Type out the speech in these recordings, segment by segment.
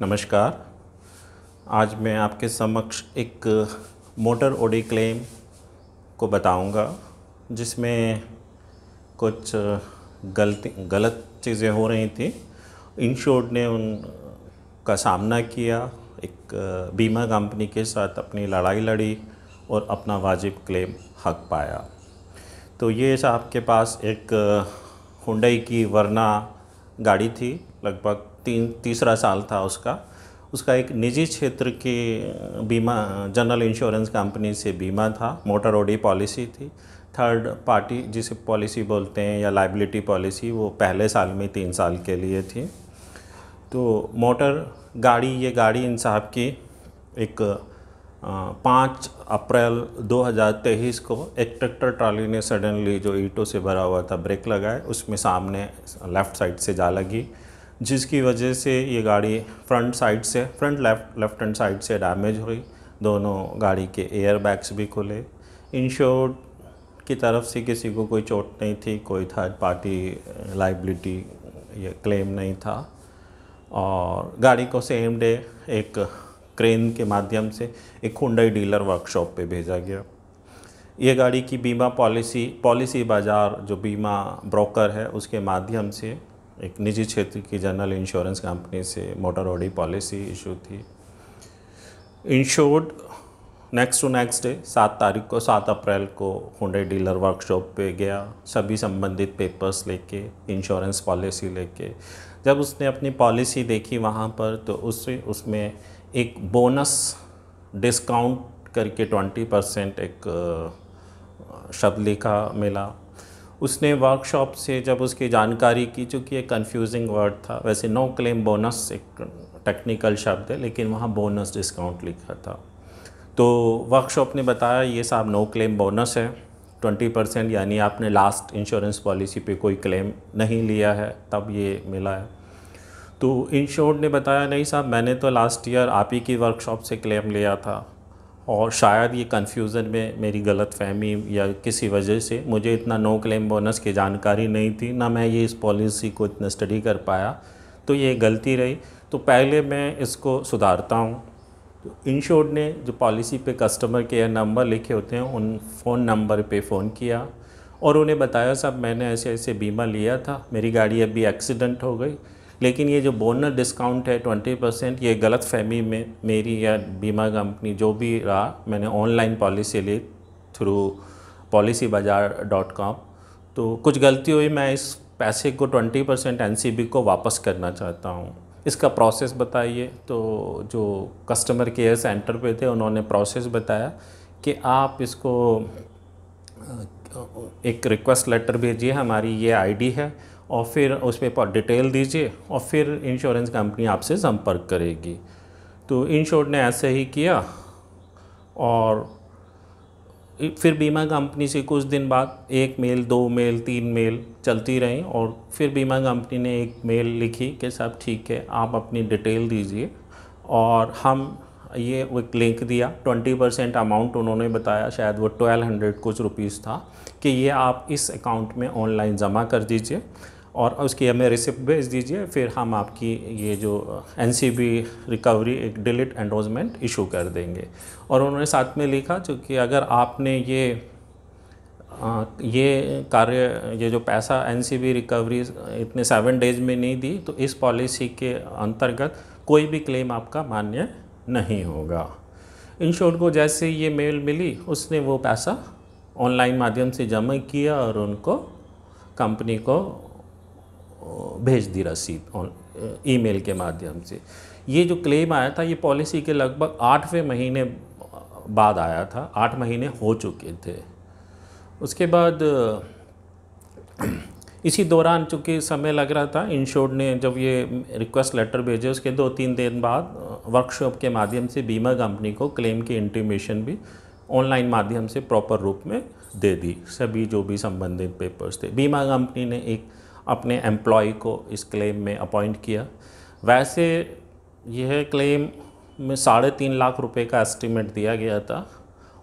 नमस्कार। आज मैं आपके समक्ष एक मोटर ओडी क्लेम को बताऊंगा जिसमें कुछ गलत चीज़ें हो रही थी। इंश्योर्ड ने उनका सामना किया, एक बीमा कंपनी के साथ अपनी लड़ाई लड़ी और अपना वाजिब क्लेम हक पाया। तो ये आपके पास एक हुंडई की वर्ना गाड़ी थी, लगभग तीसरा साल था उसका एक निजी क्षेत्र की बीमा जनरल इंश्योरेंस कंपनी से बीमा था, मोटर ओडी पॉलिसी थी। थर्ड पार्टी जिसे पॉलिसी बोलते हैं या लाइबिलिटी पॉलिसी, वो पहले साल में 3 साल के लिए थी। तो ये गाड़ी इन साहब की एक 5 अप्रैल 2023 को एक ट्रैक्टर ट्रॉली ने सडनली, जो ईंटों से भरा हुआ था, ब्रेक लगाए, उसमें सामने लेफ़्ट साइड से जा लगी, जिसकी वजह से ये गाड़ी फ्रंट लेफ्ट हैंड साइड से डैमेज हुई। दोनों गाड़ी के एयर बैग्स भी खुले। इंश्योर्ड की तरफ से किसी को कोई चोट नहीं थी, कोई थर्ड पार्टी लाइबिलिटी ये क्लेम नहीं था। और गाड़ी को सेम डे एक क्रेन के माध्यम से एक हुंडई डीलर वर्कशॉप पे भेजा गया। ये गाड़ी की बीमा पॉलिसी बाज़ार जो बीमा ब्रोकर है उसके माध्यम से एक निजी क्षेत्र की जनरल इंश्योरेंस कंपनी से मोटर ओडी पॉलिसी इशू थी। इंश्योर्ड नेक्स्ट डे 7 अप्रैल को हुंडई डीलर वर्कशॉप पे गया, सभी संबंधित पेपर्स लेके, इंश्योरेंस पॉलिसी लेके। जब उसने अपनी पॉलिसी देखी वहाँ पर, तो उसमें एक बोनस डिस्काउंट करके 20% एक शब्द लिखा मिला। उसने वर्कशॉप से जब उसकी जानकारी की, चूँकि एक कन्फ्यूजिंग वर्ड था, वैसे नो क्लेम बोनस एक टेक्निकल शब्द है, लेकिन वहाँ बोनस डिस्काउंट लिखा था। तो वर्कशॉप ने बताया ये साहब नो क्लेम बोनस है 20%, यानी आपने लास्ट इंश्योरेंस पॉलिसी पे कोई क्लेम नहीं लिया है तब ये मिला है। तो इंश्योर्ड ने बताया नहीं साहब, मैंने तो लास्ट ईयर आप ही की वर्कशॉप से क्लेम लिया था और शायद ये कन्फ्यूज़न में मेरी गलतफहमी या किसी वजह से मुझे इतना नो क्लेम बोनस की जानकारी नहीं थी, ना मैं ये इस पॉलिसी को इतना स्टडी कर पाया, तो ये गलती रही, तो पहले मैं इसको सुधारता हूँ। तो इंश्योर्ड ने जो पॉलिसी पे कस्टमर केयर नंबर लिखे होते हैं उन फ़ोन नंबर पे फ़ोन किया और उन्हें बताया साहब मैंने ऐसे ऐसे बीमा लिया था, मेरी गाड़ी अभी एक्सीडेंट हो गई, लेकिन ये जो बोनस डिस्काउंट है 20%, ये गलतफहमी में मेरी या बीमा कंपनी जो भी रहा, मैंने ऑनलाइन पॉलिसी ली थ्रू policybazaar.com, तो कुछ गलती हुई, मैं इस पैसे को 20% NCB को वापस करना चाहता हूँ, इसका प्रोसेस बताइए। तो जो कस्टमर केयर सेंटर पे थे उन्होंने प्रोसेस बताया कि आप इसको एक रिक्वेस्ट लेटर भेजिए, हमारी ये आईडी है, और फिर उस पर डिटेल दीजिए और फिर इंश्योरेंस कंपनी आपसे संपर्क करेगी। तो इंश्योर्ड ने ऐसे ही किया और फिर बीमा कंपनी से कुछ दिन बाद 1 मेल, 2 मेल, 3 मेल चलती रही और फिर बीमा कंपनी ने एक मेल लिखी कि साहब ठीक है, आप अपनी डिटेल दीजिए और हम ये वो एक लिंक दिया। 20% अमाउंट उन्होंने बताया, शायद वो 1200 कुछ रुपीस था, कि ये आप इस अकाउंट में ऑनलाइन ज़मा कर दीजिए और उसकी हमें रिसिप्ट भेज दीजिए, फिर हम आपकी ये जो NCB रिकवरी एक डिलीट एंडोर्समेंट इशू कर देंगे। और उन्होंने साथ में लिखा कि अगर आपने ये जो पैसा NCB रिकवरी इतने 7 डेज में नहीं दी, तो इस पॉलिसी के अंतर्गत कोई भी क्लेम आपका मान्य नहीं होगा। इंश्योर्ड को जैसे ये मेल मिली, उसने वो पैसा ऑनलाइन माध्यम से जमा किया और उनको कंपनी को भेज दी रसीद ईमेल के माध्यम से। ये जो क्लेम आया था ये पॉलिसी के लगभग 8वें महीने बाद आया था, 8 महीने हो चुके थे। उसके बाद इसी दौरान चूँकि समय लग रहा था, इंश्योर्ड ने जब ये रिक्वेस्ट लेटर भेजे उसके 2-3 दिन बाद वर्कशॉप के माध्यम से बीमा कंपनी को क्लेम की इंटीमेशन भी ऑनलाइन माध्यम से प्रॉपर रूप में दे दी, सभी जो भी संबंधित पेपर्स थे। बीमा कंपनी ने एक अपने एम्प्लॉय को इस क्लेम में अपॉइंट किया। वैसे यह क्लेम में 3.5 लाख रुपए का एस्टिमेट दिया गया था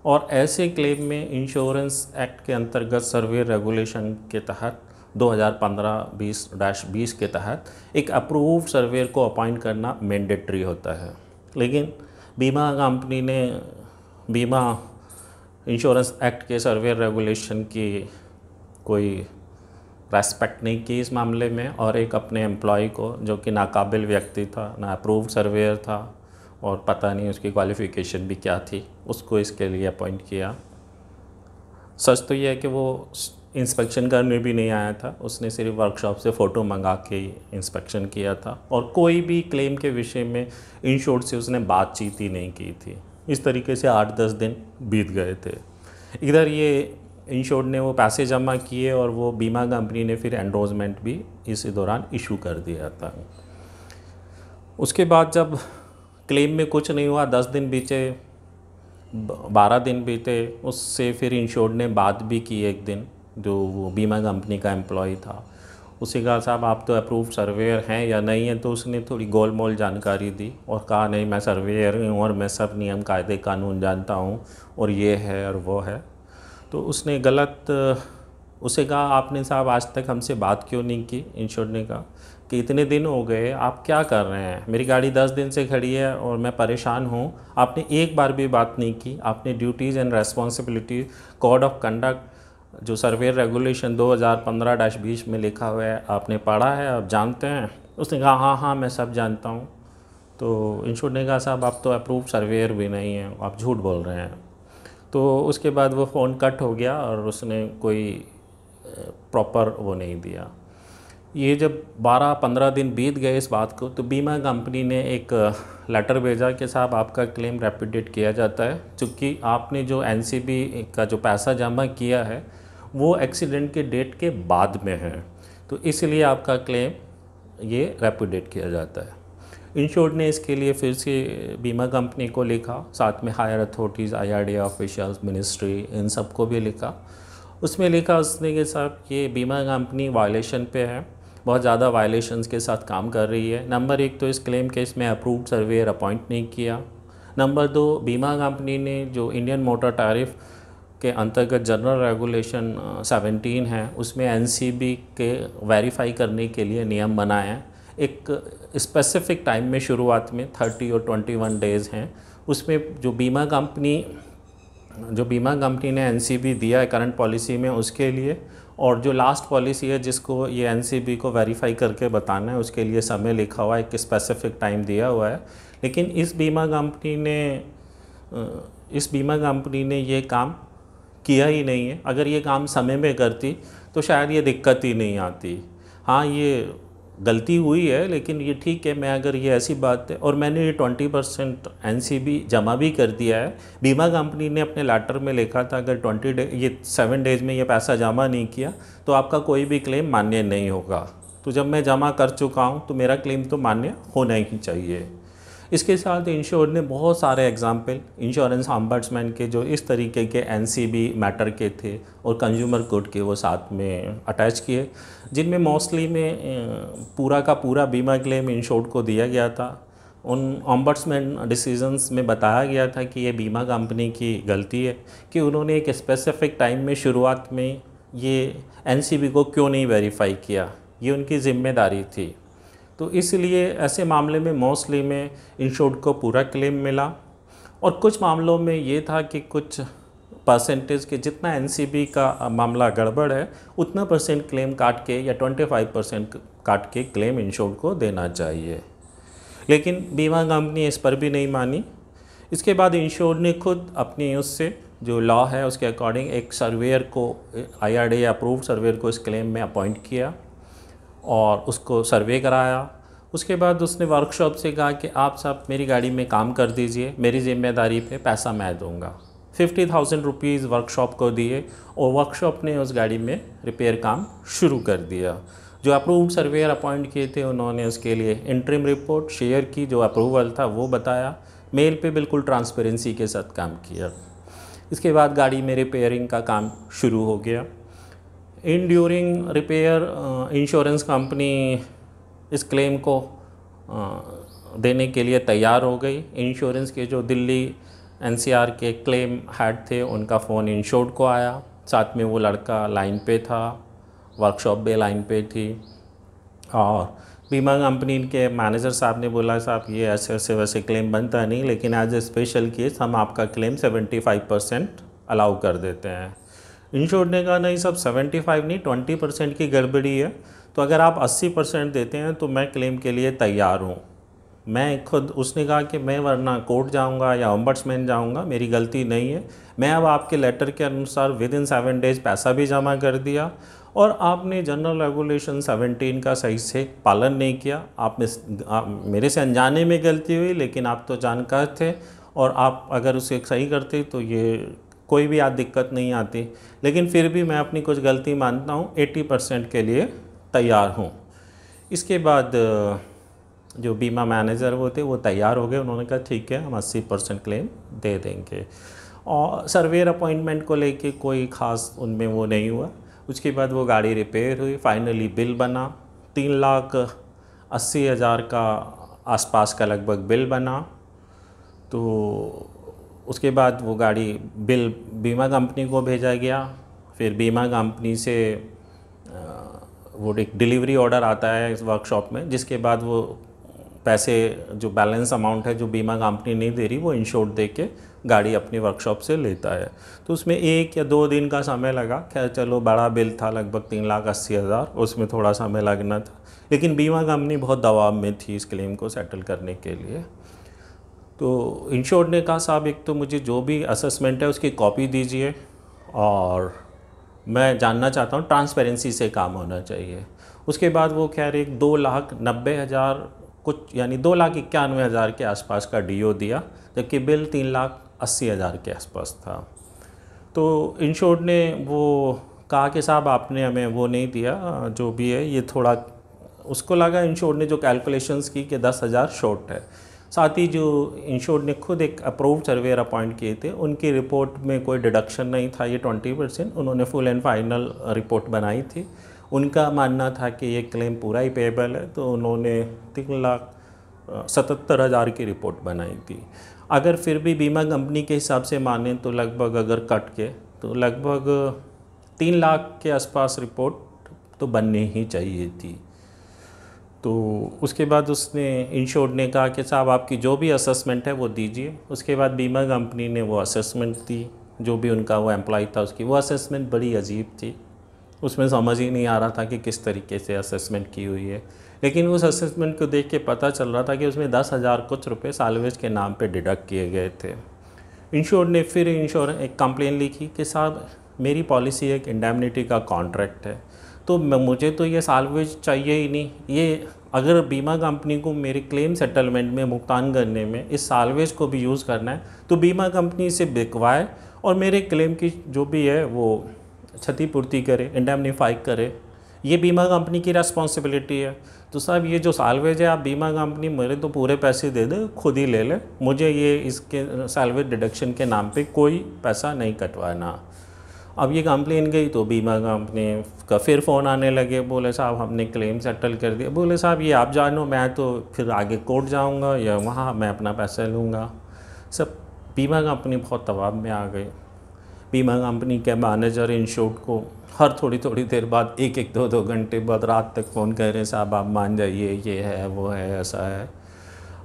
और ऐसे क्लेम में इंश्योरेंस एक्ट के अंतर्गत सर्वे रेगुलेशन के तहत 2015-20 के तहत एक अप्रूव्ड सर्वेयर को अपॉइंट करना मैंडेटरी होता है। लेकिन बीमा कंपनी ने बीमा इंश्योरेंस एक्ट के सर्वेयर रेगुलेशन की कोई रेस्पेक्ट नहीं की इस मामले में, और एक अपने एम्प्लॉय को, जो कि नाकाबिल व्यक्ति था, ना अप्रूव्ड सर्वेयर था और पता नहीं उसकी क्वालिफ़िकेशन भी क्या थी, उसको इसके लिए अपॉइंट किया। सच तो यह है कि वो इंस्पेक्शन करने भी नहीं आया था, उसने सिर्फ वर्कशॉप से फ़ोटो मंगा के इंस्पेक्शन किया था और कोई भी क्लेम के विषय में इंश्योर्ड से उसने बातचीत ही नहीं की थी। इस तरीके से 8-10 दिन बीत गए थे। इधर ये इंश्योर्ड ने वो पैसे जमा किए और वो बीमा कंपनी ने फिर एंडोर्समेंट भी इसी दौरान इशू कर दिया था। उसके बाद जब क्लेम में कुछ नहीं हुआ, 10 दिन बीते, 12 दिन बीते, उससे फिर इंश्योर्ड ने बात भी की एक दिन, जो वो बीमा कंपनी का एम्प्लॉय था। उसी कहा साहब आप तो अप्रूव्ड सर्वेयर हैं या नहीं है, तो उसने थोड़ी गोलमोल जानकारी दी और कहा नहीं मैं सर्वेयर हूँ और मैं सब नियम कायदे कानून जानता हूँ और ये है और वो है। तो उसने गलत उसे कहा आपने साहब आज तक हमसे बात क्यों नहीं की। इंश्योर्ड ने कहा कि इतने दिन हो गए, आप क्या कर रहे हैं, मेरी गाड़ी 10 दिन से खड़ी है और मैं परेशान हूँ, आपने एक बार भी बात नहीं की। आपने duties and responsibility code of conduct जो सर्वेयर रेगुलेशन 2015-20 में लिखा हुआ है आपने पढ़ा है, आप जानते हैं। उसने कहा हाँ मैं सब जानता हूँ। तो इंश्योर्ड ने कहा साहब आप तो अप्रूव्ड सर्वेयर भी नहीं हैं, आप झूठ बोल रहे हैं। तो उसके बाद वो फ़ोन कट हो गया और उसने कोई प्रॉपर वो नहीं दिया। ये जब 12-15 दिन बीत गए इस बात को, तो बीमा कंपनी ने एक लेटर भेजा कि साहब आपका क्लेम रेपुडिएट किया जाता है, क्योंकि आपने जो एनसीबी का जो पैसा जमा किया है वो एक्सीडेंट के डेट के बाद में है, तो इसलिए आपका क्लेम ये रेपुडिएट किया जाता है। इंश्योर्ड ने इसके लिए फिर से बीमा कंपनी को लिखा, साथ में higher authorities, IRDA officials, ministry, इन सबको भी लिखा। उसमें लिखा उसने कि साहब ये बीमा कंपनी वायलेशन पे है, बहुत ज़्यादा वायलेशंस के साथ काम कर रही है। नंबर 1 तो इस क्लेम केस में अप्रूव्ड सर्वेयर अपॉइंट नहीं किया। नंबर 2 बीमा कंपनी ने जो इंडियन मोटर टैरिफ के अंतर्गत जनरल रेगुलेशन 17 है उसमें एनसीबी के वेरीफाई करने के लिए नियम बनाए हैं। एक स्पेसिफिक टाइम में शुरुआत में 30 और 21 डेज़ हैं, उसमें जो बीमा कंपनी ने एनसीबी दिया है करंट पॉलिसी में उसके लिए, और जो लास्ट पॉलिसी है जिसको ये एनसीबी को वेरीफाई करके बताना है उसके लिए समय लिखा हुआ है, एक स्पेसिफिक टाइम दिया हुआ है। लेकिन इस बीमा कंपनी ने ये काम किया ही नहीं है। अगर ये काम समय में करती तो शायद ये दिक्कत ही नहीं आती। हाँ ये गलती हुई है, लेकिन ये ठीक है, मैं अगर ये ऐसी बात है और मैंने ये 20% एनसीबी जमा भी कर दिया है। बीमा कंपनी ने अपने लेटर में लिखा था अगर 7 डेज़ में ये पैसा जमा नहीं किया तो आपका कोई भी क्लेम मान्य नहीं होगा। तो जब मैं जमा कर चुका हूँ तो मेरा क्लेम तो मान्य होना ही चाहिए। इसके साथ इंश्योर्ड ने बहुत सारे एग्जाम्पल इंश्योरेंस ऑम्बड्समैन के जो इस तरीके के एनसीबी मैटर के थे और कंज्यूमर कोर्ट के वो साथ में अटैच किए, जिनमें मोस्टली में पूरा का पूरा बीमा क्लेम इंश्योर्ड को दिया गया था। उन ऑम्बड्समैन डिसीजंस में बताया गया था कि ये बीमा कंपनी की गलती है कि उन्होंने एक स्पेसिफिक टाइम में शुरुआत में ये एनसीबी को क्यों नहीं वेरीफाई किया, ये उनकी ज़िम्मेदारी थी। तो इसलिए ऐसे मामले में मोस्टली में इंश्योर्ड को पूरा क्लेम मिला, और कुछ मामलों में ये था कि कुछ परसेंटेज के जितना एनसीबी का मामला गड़बड़ है उतना परसेंट क्लेम काट के या 25% काट के क्लेम इंश्योर्ड को देना चाहिए। लेकिन बीमा कंपनी इस पर भी नहीं मानी। इसके बाद इंश्योर्ड ने खुद अपनी उससे जो लॉ है उसके अकॉर्डिंग एक सर्वेयर को, IRDA अप्रूव्ड सर्वेयर को इस क्लेम में अपॉइंट किया और उसको सर्वे कराया। उसके बाद उसने वर्कशॉप से कहा कि आप सब मेरी गाड़ी में काम कर दीजिए, मेरी ज़िम्मेदारी पे पैसा मैं दूंगा। 50,000 रुपीज़ वर्कशॉप को दिए और वर्कशॉप ने उस गाड़ी में रिपेयर काम शुरू कर दिया। जो अप्रूव्ड सर्वेयर अपॉइंट किए थे उन्होंने उसके लिए इंटरिम रिपोर्ट शेयर की, जो अप्रूवल था वो बताया, मेल पे बिल्कुल ट्रांसपेरेंसी के साथ काम किया। इसके बाद गाड़ी में रिपेयरिंग का काम शुरू हो गया। In during repair insurance company इस क्लेम को देने के लिए तैयार हो गई। इंश्योरेंस के जो दिल्ली NCR के क्लेम हेड थे उनका फ़ोन इंश्योर्ड को आया, साथ में वो लड़का लाइन पे था वर्कशॉप भी लाइन पे थी और बीमा कंपनी के मैनेजर साहब ने बोला साहब ये ऐसे ऐसे वैसे क्लेम बनता नहीं, लेकिन एज ए स्पेशल केस हम आपका क्लेम 75% अलाउ कर देते हैं। इंश्योर्ड ने कहा नहीं सब 75 नहीं 20% की गड़बड़ी है, तो अगर आप 80% देते हैं तो मैं क्लेम के लिए तैयार हूँ। मैं खुद उसने कहा कि मैं वरना कोर्ट जाऊंगा या ओम्बड्समैन जाऊंगा, मेरी गलती नहीं है। मैं अब आपके लेटर के अनुसार विद इन 7 डेज़ पैसा भी जमा कर दिया और आपने जनरल रेगुलेशन 17 का सही से पालन नहीं किया। मेरे से अनजाने में गलती हुई, लेकिन आप तो जानकार थे और आप अगर उसे सही करते तो ये कोई भी आज दिक्कत नहीं आती। लेकिन फिर भी मैं अपनी कुछ गलती मानता हूँ, 80% के लिए तैयार हूँ। इसके बाद जो बीमा मैनेजर वो थे वो तैयार हो गए, उन्होंने कहा ठीक है हम 80% क्लेम दे देंगे। और सर्वेयर अपॉइंटमेंट को लेके कोई ख़ास उनमें वो नहीं हुआ। उसके बाद वो गाड़ी रिपेयर हुई, फाइनली बिल बना 3,80,000 का आसपास का लगभग बिल बना। तो उसके बाद वो गाड़ी बिल बीमा कंपनी को भेजा गया, फिर बीमा कंपनी से वो एक डिलीवरी ऑर्डर आता है इस वर्कशॉप में, जिसके बाद वो पैसे जो बैलेंस अमाउंट है जो बीमा कंपनी नहीं दे रही वो इंश्योर्ड दे के गाड़ी अपनी वर्कशॉप से लेता है। तो उसमें 1 या 2 दिन का समय लगा। खैर चलो, बड़ा बिल था लगभग 3,80,000, उसमें थोड़ा समय लगना था, लेकिन बीमा कंपनी बहुत दबाव में थी इस क्लेम को सेटल करने के लिए। तो इंश्योर्ड ने कहा साहब एक तो मुझे जो भी असेसमेंट है उसकी कॉपी दीजिए और मैं जानना चाहता हूँ, ट्रांसपेरेंसी से काम होना चाहिए। उसके बाद वो खैर एक 2,90,000 कुछ यानी 2,91,000 के आसपास का डीओ दिया, जबकि बिल 3,80,000 के आसपास था। तो इंश्योर्ड ने वो कहा कि साहब आपने हमें वो नहीं दिया, जो भी है ये थोड़ा, उसको लगा इंश्योर्ड ने जो कैलकुलेशंस की कि 10,000 शॉर्ट है। साथ ही जो इंश्योर्ड ने खुद एक अप्रूव्ड सर्वेयर अपॉइंट किए थे, उनकी रिपोर्ट में कोई डिडक्शन नहीं था, ये 20%, उन्होंने फुल एंड फाइनल रिपोर्ट बनाई थी। उनका मानना था कि ये क्लेम पूरा ही पेएबल है, तो उन्होंने 3,77,000 की रिपोर्ट बनाई थी। अगर फिर भी बीमा कंपनी के हिसाब से माने तो लगभग अगर कट के तो लगभग 3 लाख के आसपास रिपोर्ट तो बननी ही चाहिए थी। तो उसके बाद उसने इंश्योर्ड ने कहा कि साहब आपकी जो भी असेसमेंट है वो दीजिए। उसके बाद बीमा कंपनी ने वो असेसमेंट दी, जो भी उनका वो एम्प्लॉय था उसकी वो असेसमेंट बड़ी अजीब थी, उसमें समझ ही नहीं आ रहा था कि किस तरीके से असेसमेंट की हुई है। लेकिन उस असेसमेंट को देख के पता चल रहा था कि उसमें 10,000 कुछ रुपये साल्वेज के नाम पे डिडक्ट किए गए थे। इंश्योर्ड ने फिर एक कंप्लेन लिखी कि साहब मेरी पॉलिसी एक इंडेमनिटी का कॉन्ट्रैक्ट है, तो मुझे तो ये साल्वेज चाहिए ही नहीं। ये अगर बीमा कंपनी को मेरे क्लेम सेटलमेंट में भुगतान करने में इस साल्वेज को भी यूज़ करना है तो बीमा कंपनी इसे बिकवाए और मेरे क्लेम की जो भी है वो क्षतिपूर्ति करे, इंडेमनीफाई करे। ये बीमा कंपनी की रिस्पॉन्सिबिलिटी है। तो साहब ये जो साल्वेज है आप बीमा कंपनी मेरे तो पूरे पैसे दे दे, खुद ही ले ले, मुझे ये इसके साल्वेज डिडक्शन के नाम पे कोई पैसा नहीं कटवाना। अब ये कंप्लेन गई तो बीमा कंपनी का फिर फ़ोन आने लगे, बोले साहब हमने क्लेम सेटल कर दिया। बोले साहब ये आप जानो, मैं तो फिर आगे कोर्ट जाऊंगा या वहाँ मैं अपना पैसा लूँगा। सब बीमा कंपनी बहुत दबाव में आ गई। बीमा कंपनी के मैनेजर इंश्योर्ड को हर थोड़ी थोड़ी देर बाद 1-1, 2-2 घंटे बाद रात तक फ़ोन कर रहे हैं साहब आप मान जाइए, ये है वो है ऐसा है।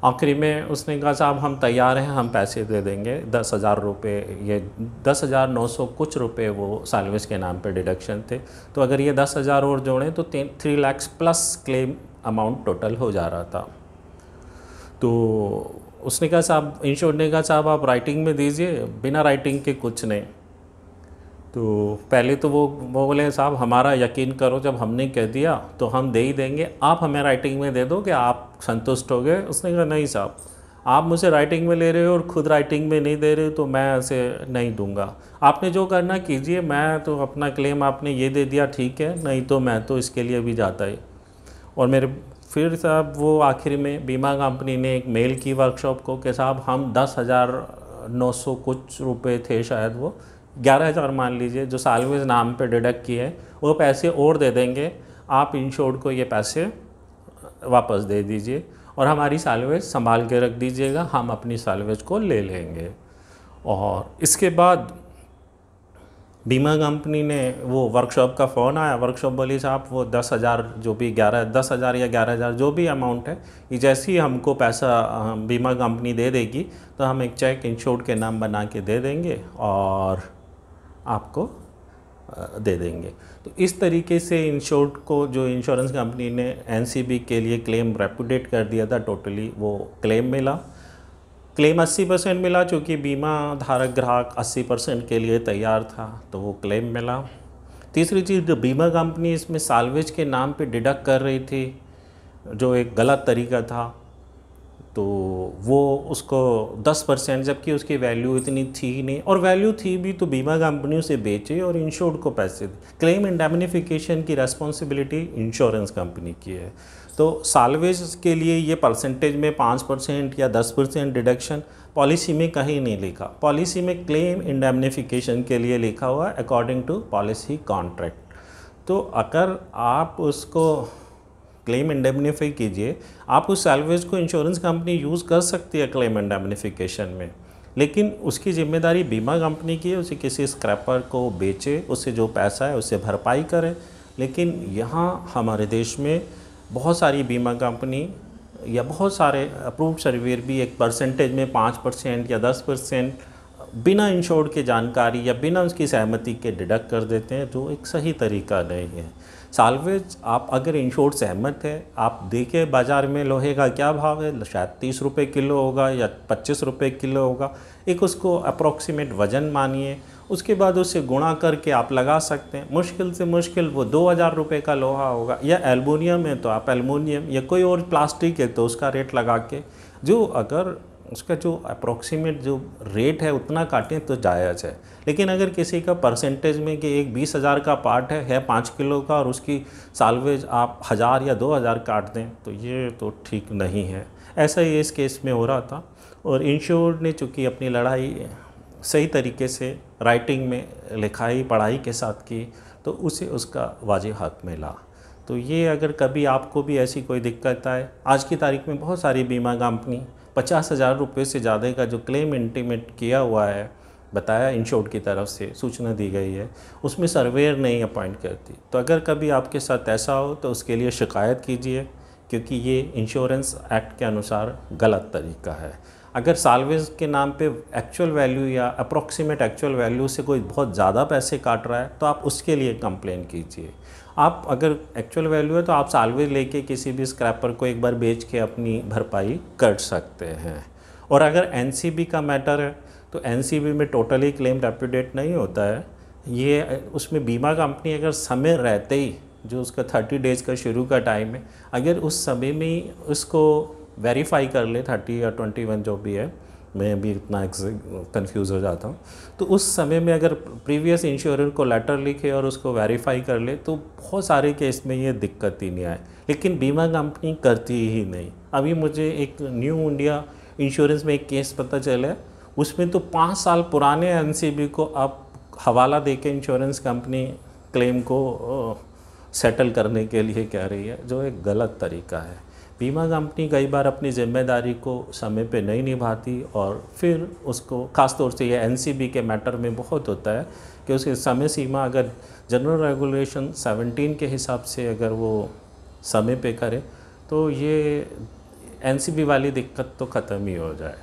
आखिरी में उसने कहा साहब हम तैयार हैं, हम पैसे दे देंगे 10,000 रुपये, ये 10,900 कुछ रुपये वो साल्वेज के नाम पे डिडक्शन थे। तो अगर ये 10,000 और जोड़ें तो 3 lakh plus claim amount total हो जा रहा था। तो उसने कहा साहब, इंश्योर्ड ने कहा साहब आप राइटिंग में दीजिए, बिना राइटिंग के कुछ नहीं। तो पहले तो वो बोले साहब हमारा यकीन करो, जब हमने कह दिया तो हम दे ही देंगे, आप हमें राइटिंग में दे दो कि आप संतुष्ट हो गए। उसने कहा नहीं साहब, आप मुझसे राइटिंग में ले रहे हो और ख़ुद राइटिंग में नहीं दे रहे हो तो मैं ऐसे नहीं दूंगा। आपने जो करना कीजिए, मैं तो अपना क्लेम आपने ये दे दिया ठीक है, नहीं तो मैं तो इसके लिए भी जाता ही। और मेरे फिर साहब वो आखिर में बीमा कंपनी ने एक मेल की वर्कशॉप को कि साहब हम 10,900 कुछ रुपये थे शायद, वो 11,000 मान लीजिए जो साल्वेज नाम पे डिडक्ट किए हैं, वो पैसे और दे देंगे, आप इंश्योर्ड को ये पैसे वापस दे दीजिए और हमारी साल्वेज संभाल के रख दीजिएगा, हम अपनी साल्वेज को ले लेंगे। और इसके बाद बीमा कंपनी ने वो वर्कशॉप का फ़ोन आया, वर्कशॉप बोली साहब वो 10,000 जो भी 10,000 या 11,000 जो भी अमाउंट है, ये जैसे ही हमको पैसा बीमा कंपनी दे देगी तो हम एक चेक इंश्योर्ड के नाम बना के दे देंगे और आपको दे देंगे। तो इस तरीके से इंश्योर्ड को जो इंश्योरेंस कंपनी ने एनसीबी के लिए क्लेम रेपुटेट कर दिया था, टोटली वो क्लेम मिला। क्लेम 80% मिला, चूँकि बीमा धारक ग्राहक 80% के लिए तैयार था तो वो क्लेम मिला। तीसरी चीज़, जो बीमा कंपनी इसमें साल्वेज के नाम पे डिडक्ट कर रही थी, जो एक गलत तरीका था, तो वो उसको 10%, जबकि उसकी वैल्यू इतनी थी नहीं, और वैल्यू थी भी तो बीमा कंपनियों से बेचे और इंश्योर्ड को पैसे दे। क्लेम इंडेमनिफिकेशन की रेस्पॉन्सिबिलिटी इंश्योरेंस कंपनी की है। तो साल्वेज के लिए ये परसेंटेज में 5% या 10% डिडक्शन पॉलिसी में कहीं नहीं लिखा। पॉलिसी में क्लेम इंडेमनिफिकेशन के लिए लिखा हुआ है अकॉर्डिंग टू पॉलिसी कॉन्ट्रैक्ट। तो अगर आप उसको क्लेम इंडेमनिफाई कीजिए, आप उस साल्वेज को इंश्योरेंस कंपनी यूज़ कर सकती है क्लेम इंडेमनिफिकेशन में, लेकिन उसकी जिम्मेदारी बीमा कंपनी की है, उसे किसी स्क्रैपर को बेचे, उससे जो पैसा है उससे भरपाई करे। लेकिन यहाँ हमारे देश में बहुत सारी बीमा कंपनी या बहुत सारे अप्रूव्ड सर्वेयर भी एक परसेंटेज में 5% या 10% बिना इंश्योर्ड के जानकारी या बिना उसकी सहमति के डिडक्ट कर देते हैं, जो एक सही तरीका नहीं है। साल्वेज आप अगर इंश्योर्ड सहमत है, आप देखिए बाज़ार में लोहे का क्या भाव है, शायद 30 रुपये किलो होगा या 25 रुपये किलो होगा। एक उसको अप्रॉक्सीमेट वज़न मानिए, उसके बाद उससे गुणा करके आप लगा सकते हैं। मुश्किल से मुश्किल वो 2,000 रुपये का लोहा होगा, या एल्युमिनियम है तो आप एल्युमिनियम, या कोई और प्लास्टिक है तो उसका रेट लगा के, जो अगर उसका जो अप्रॉक्सीमेट जो रेट है उतना काटें तो जायज़ है। लेकिन अगर किसी का परसेंटेज में कि एक 20,000 का पार्ट है 5 किलो का, और उसकी साल्वेज आप 1,000 या 2,000 काट दें, तो ये तो ठीक नहीं है। ऐसा ही इस केस में हो रहा था, और इंश्योर्ड ने चूँकि अपनी लड़ाई सही तरीके से राइटिंग में लिखाई पढ़ाई के साथ की, तो उसे उसका वाजिब हक मिला। तो ये अगर कभी आपको भी ऐसी कोई दिक्कत आए, आज की तारीख में बहुत सारी बीमा कंपनी 50,000 रुपये से ज़्यादा का जो क्लेम इंटीमेट किया हुआ है, बताया इंश्योर्ड की तरफ से सूचना दी गई है, उसमें सर्वेयर नहीं अपॉइंट करती। तो अगर कभी आपके साथ ऐसा हो तो उसके लिए शिकायत कीजिए, क्योंकि ये इंश्योरेंस एक्ट के अनुसार गलत तरीका है। अगर साल्वेज के नाम पे एक्चुअल वैल्यू या अप्रॉक्सीमेट एक्चुअल वैल्यू से कोई बहुत ज़्यादा पैसे काट रहा है तो आप उसके लिए कंप्लेन कीजिए। आप अगर एक्चुअल वैल्यू है तो आप साल्वेज लेके किसी भी स्क्रैपर को एक बार बेच के अपनी भरपाई कर सकते हैं। और अगर एनसीबी का मैटर है तो एनसीबी में टोटली क्लेम रेपुटेट नहीं होता है। ये उसमें बीमा कंपनी अगर समय रहते ही, जो उसका 30 डेज़ का शुरू का टाइम है, अगर उस समय में ही उसको वेरीफाई कर ले, 30 या 21 जो भी है, मैं भी इतना कंफ्यूज हो जाता हूँ, तो उस समय में अगर प्रीवियस इंश्योरर को लेटर लिखे और उसको वेरीफाई कर ले तो बहुत सारे केस में ये दिक्कत ही नहीं आए। लेकिन बीमा कंपनी करती ही नहीं। अभी मुझे एक न्यू इंडिया इंश्योरेंस में एक केस पता चला, उसमें तो 5 साल पुराने एनसीबी को अब हवाला दे के इंश्योरेंस कंपनी क्लेम को सेटल करने के लिए कह रही है, जो एक गलत तरीका है। बीमा कंपनी कई बार अपनी जिम्मेदारी को समय पे नहीं निभाती, और फिर उसको ख़ासतौर से ये एनसीबी के मैटर में बहुत होता है कि उसकी समय सीमा अगर जनरल रेगुलेशन 17 के हिसाब से अगर वो समय पे करे तो ये एनसीबी वाली दिक्कत तो ख़त्म ही हो जाए।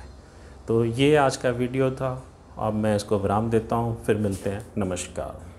तो ये आज का वीडियो था। अब मैं इसको विराम देता हूँ, फिर मिलते हैं। नमस्कार।